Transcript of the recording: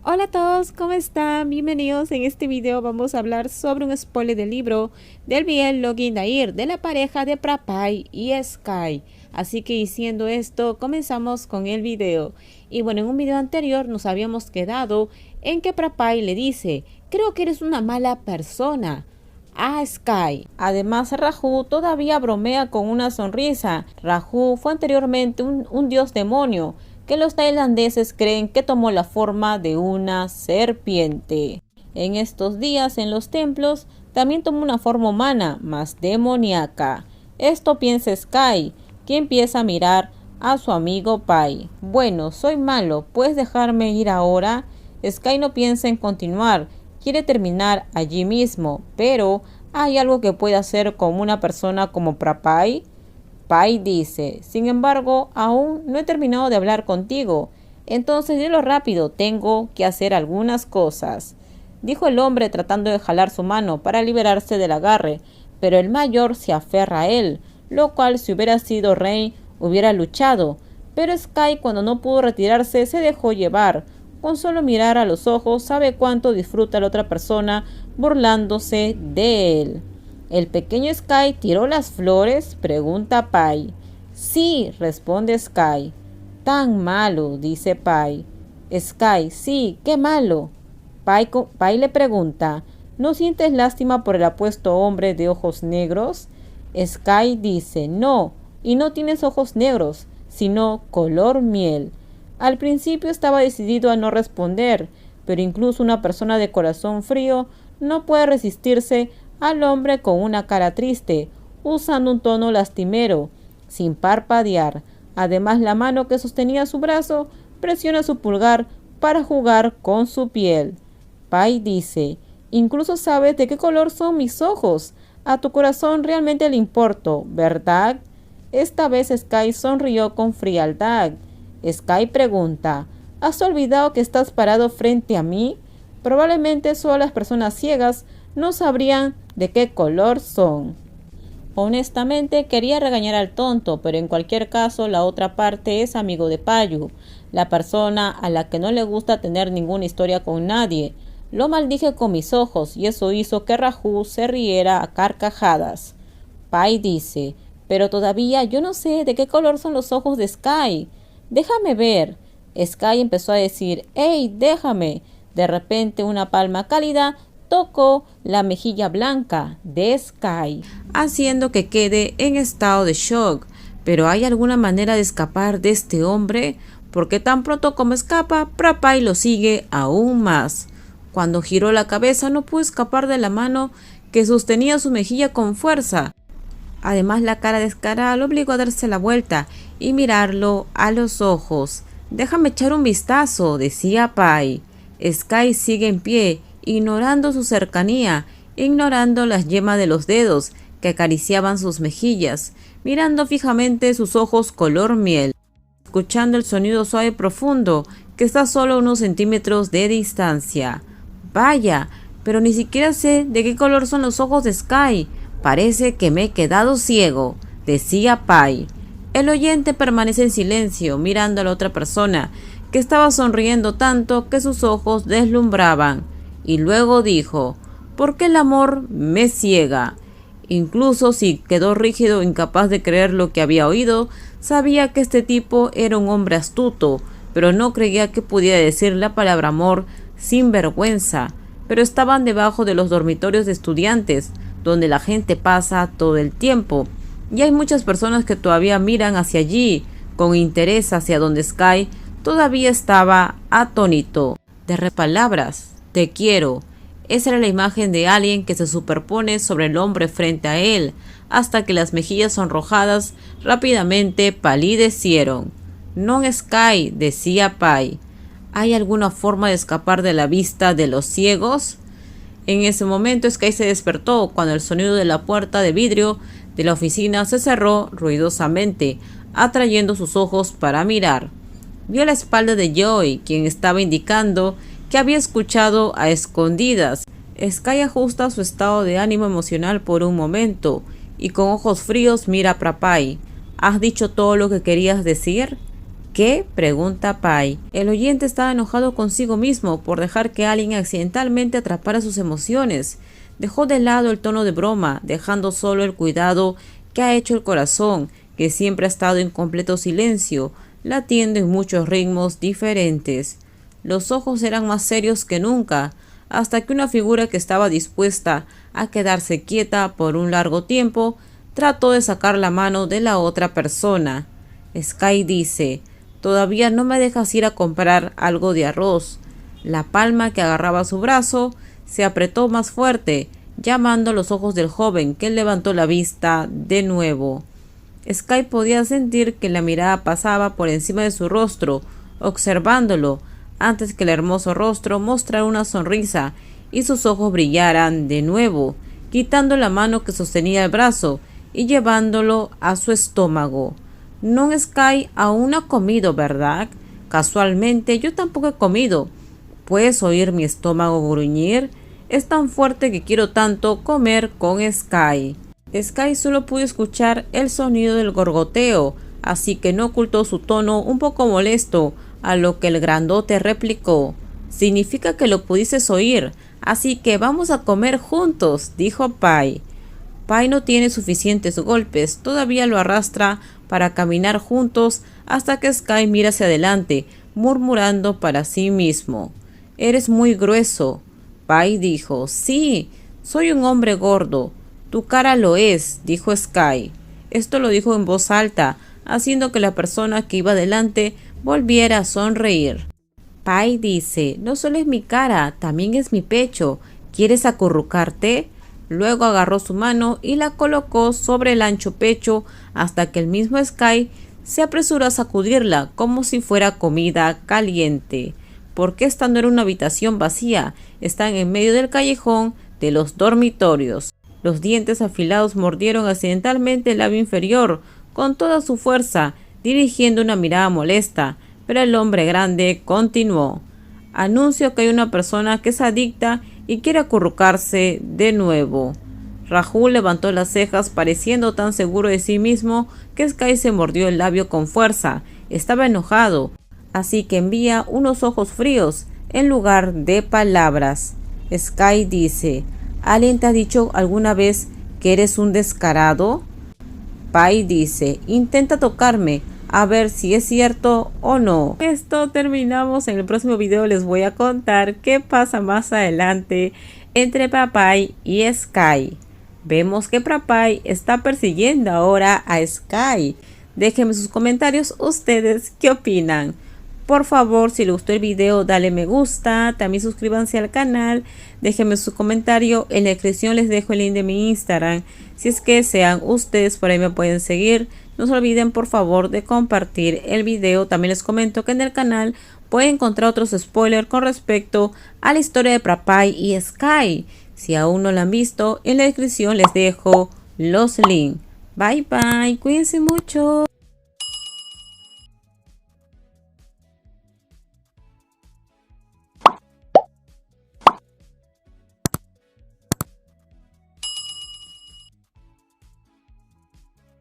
Hola a todos, ¿cómo están? Bienvenidos. En este video vamos a hablar sobre un spoiler del libro del Biel Login Dair de la pareja de Prapai y Sky. Así que diciendo esto, comenzamos con el video. Y bueno, en un video anterior nos habíamos quedado en que Prapai le dice: creo que eres una mala persona a Sky. Además, Raju todavía bromea con una sonrisa. Raju fue anteriormente un dios demonio que los tailandeses creen que tomó la forma de una serpiente. En estos días en los templos también tomó una forma humana, más demoníaca. Esto piensa Sky, que empieza a mirar a su amigo Pai. Bueno, soy malo, ¿puedes dejarme ir ahora? Sky no piensa en continuar, quiere terminar allí mismo, pero ¿hay algo que pueda hacer con una persona como Prapai? Pai dice: sin embargo, aún no he terminado de hablar contigo. Entonces dilo rápido, tengo que hacer algunas cosas, dijo el hombre tratando de jalar su mano para liberarse del agarre, pero el mayor se aferra a él, lo cual si hubiera sido rey hubiera luchado, pero Sky cuando no pudo retirarse se dejó llevar. Con solo mirar a los ojos sabe cuánto disfruta la otra persona burlándose de él. ¿El pequeño Sky tiró las flores?, pregunta Pai. Sí, responde Sky. Tan malo, dice Pai. Sky: sí, qué malo. Pai le pregunta: ¿no sientes lástima por el apuesto hombre de ojos negros? Sky dice: no, y no tienes ojos negros, sino color miel. Al principio estaba decidido a no responder, pero incluso una persona de corazón frío no puede resistirse al hombre con una cara triste, usando un tono lastimero, sin parpadear. Además, la mano que sostenía su brazo presiona su pulgar para jugar con su piel. Pai dice: incluso sabes de qué color son mis ojos. A tu corazón realmente le importo, ¿verdad? Esta vez Sky sonrió con frialdad. Sky pregunta: ¿has olvidado que estás parado frente a mí? Probablemente solo las personas ciegas no sabrían de qué color son. Honestamente quería regañar al tonto, pero en cualquier caso la otra parte es amigo de Payu, la persona a la que no le gusta tener ninguna historia con nadie. Lo maldije con mis ojos y eso hizo que Raju se riera a carcajadas. Pai dice: pero todavía yo no sé de qué color son los ojos de Sky. Déjame ver. Sky empezó a decir: ¡Ey, déjame! De repente una palma cálida tocó la mejilla blanca de Sky, haciendo que quede en estado de shock. ¿Pero hay alguna manera de escapar de este hombre? Porque tan pronto como escapa, Prapai lo sigue aún más. Cuando giró la cabeza no pudo escapar de la mano que sostenía su mejilla con fuerza. Además, la cara descarada lo obligó a darse la vuelta y mirarlo a los ojos. Déjame echar un vistazo, decía Pai. Sky sigue en pie, ignorando su cercanía, ignorando las yemas de los dedos que acariciaban sus mejillas, mirando fijamente sus ojos color miel, escuchando el sonido suave y profundo que está solo a unos centímetros de distancia. Vaya, pero ni siquiera sé de qué color son los ojos de Sky. Parece que me he quedado ciego, decía Pai. El oyente permanece en silencio, mirando a la otra persona, que estaba sonriendo tanto que sus ojos deslumbraban. Y luego dijo: ¿por qué el amor me ciega? Incluso si quedó rígido, incapaz de creer lo que había oído, sabía que este tipo era un hombre astuto, pero no creía que pudiera decir la palabra amor sin vergüenza. Pero estaban debajo de los dormitorios de estudiantes, donde la gente pasa todo el tiempo, y hay muchas personas que todavía miran hacia allí, con interés hacia donde Sky todavía estaba atónito. De palabras, te quiero. Esa era la imagen de alguien que se superpone sobre el hombre frente a él, hasta que las mejillas sonrojadas rápidamente palidecieron. Non Sky, decía Pai. ¿Hay alguna forma de escapar de la vista de los ciegos? En ese momento Sky se despertó cuando el sonido de la puerta de vidrio de la oficina se cerró ruidosamente, atrayendo sus ojos para mirar. Vio la espalda de Joey, quien estaba indicando que había escuchado a escondidas. Sky ajusta su estado de ánimo emocional por un momento y con ojos fríos mira a Prapai. ¿Has dicho todo lo que querías decir? ¿Qué?, pregunta Pai. El oyente estaba enojado consigo mismo por dejar que alguien accidentalmente atrapara sus emociones. Dejó de lado el tono de broma, dejando solo el cuidado que ha hecho el corazón, que siempre ha estado en completo silencio, latiendo en muchos ritmos diferentes. Los ojos eran más serios que nunca, hasta que una figura que estaba dispuesta a quedarse quieta por un largo tiempo trató de sacar la mano de la otra persona. Sky dice: «Todavía no me dejas ir a comprar algo de arroz». La palma que agarraba su brazo se apretó más fuerte, llamando a los ojos del joven, que levantó la vista de nuevo. Sky podía sentir que la mirada pasaba por encima de su rostro, observándolo, antes que el hermoso rostro mostrara una sonrisa y sus ojos brillaran de nuevo, quitando la mano que sostenía el brazo y llevándolo a su estómago. «No, Sky, aún no ha comido, ¿verdad? Casualmente yo tampoco he comido. ¿Puedes oír mi estómago gruñir? Es tan fuerte que quiero tanto comer con Sky». Sky solo pudo escuchar el sonido del gorgoteo, así que no ocultó su tono un poco molesto, a lo que el grandote replicó: «Significa que lo pudiste oír, así que vamos a comer juntos», dijo Pai. Pai no tiene suficientes golpes, todavía lo arrastra para caminar juntos hasta que Sky mira hacia adelante, murmurando para sí mismo: «Eres muy grueso». Pai dijo: «Sí, soy un hombre gordo». «Tu cara lo es», dijo Sky. Esto lo dijo en voz alta, haciendo que la persona que iba delante volviera a sonreír. Pai dice: «No solo es mi cara, también es mi pecho. ¿Quieres acurrucarte?». Luego agarró su mano y la colocó sobre el ancho pecho hasta que el mismo Sky se apresuró a sacudirla como si fuera comida caliente. ¿Por qué estando en una habitación vacía? Están en medio del callejón de los dormitorios. Los dientes afilados mordieron accidentalmente el labio inferior con toda su fuerza, dirigiendo una mirada molesta, pero el hombre grande continuó: «Anuncio que hay una persona que es adicta y quiere acurrucarse de nuevo». Rahul levantó las cejas, pareciendo tan seguro de sí mismo que Sky se mordió el labio con fuerza. Estaba enojado, así que envía unos ojos fríos en lugar de palabras. Sky dice: «¿Alguien te ha dicho alguna vez que eres un descarado?». Pai dice: «Intenta tocarme, a ver si es cierto o no». Esto terminamos. En el próximo video les voy a contar qué pasa más adelante entre Prapai y Sky. Vemos que Prapai está persiguiendo ahora a Sky. Déjenme sus comentarios ustedes qué opinan. Por favor, si les gustó el video, dale me gusta, también suscríbanse al canal, déjenme su comentario, en la descripción les dejo el link de mi Instagram, si es que desean ustedes, por ahí me pueden seguir. No se olviden por favor de compartir el video. También les comento que en el canal pueden encontrar otros spoilers con respecto a la historia de Prapai y Sky. Si aún no la han visto, en la descripción les dejo los links. Bye bye, cuídense mucho.